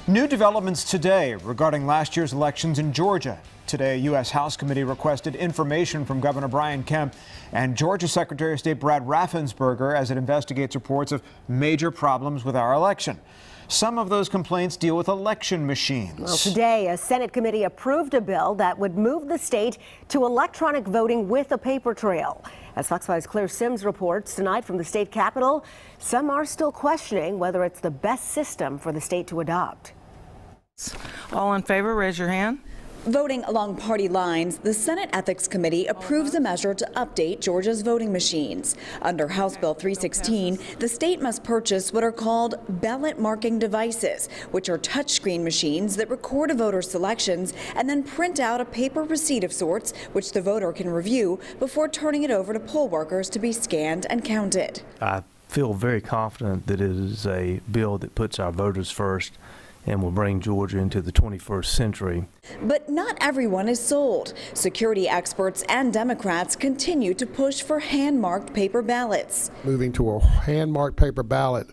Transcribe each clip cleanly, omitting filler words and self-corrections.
New developments today regarding last year's elections in Georgia. Today, a U.S. House committee requested information from Governor Brian Kemp and Georgia Secretary of State Brad Raffensperger as it investigates reports of major problems with our election. Some of those complaints deal with election machines. Well, today, a Senate committee approved a bill that would move the state to electronic voting with a paper trail. As Fox 5's Claire Sims reports tonight from the state capitol, some are still questioning whether it's the best system for the state to adopt. All in favor, raise your hand. Voting along party lines, the Senate Ethics Committee approves a measure to update Georgia's voting machines. Under House Bill 316, the state must purchase what are called ballot marking devices, which are touchscreen machines that record a voter's selections and then print out a paper receipt of sorts, which the voter can review before turning it over to poll workers to be scanned and counted. I feel very confident that it is a bill that puts our voters first and will bring Georgia into the 21st century. But not everyone is sold. Security experts and Democrats continue to push for hand-marked paper ballots. Moving to a hand-marked paper ballot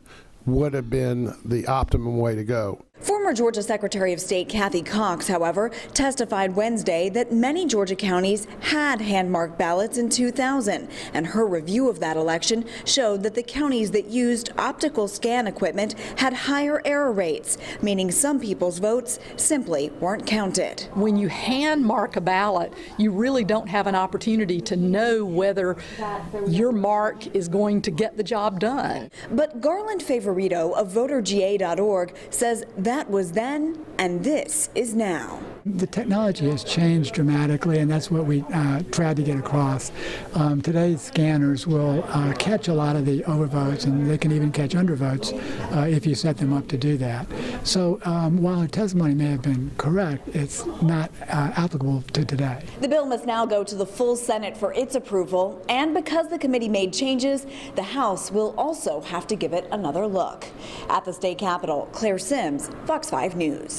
would have been the optimum way to go. Former Georgia Secretary of State Kathy Cox, however, testified Wednesday that many Georgia counties had hand-marked ballots in 2000, and her review of that election showed that the counties that used optical scan equipment had higher error rates, meaning some people's votes simply weren't counted. When you hand mark a ballot, you really don't have an opportunity to know whether your mark is going to get the job done. But Garland Favorito of VoterGA.org says that was then, and this is now. The technology has changed dramatically, and that's what we tried to get across. Today's scanners will catch a lot of the overvotes, and they can even catch undervotes if you set them up to do that. So while her testimony may have been correct, it's not applicable to today. The bill must now go to the full Senate for its approval, and because the committee made changes, the House will also have to give it another look. At the state capitol, Claire Sims, Fox 5 News.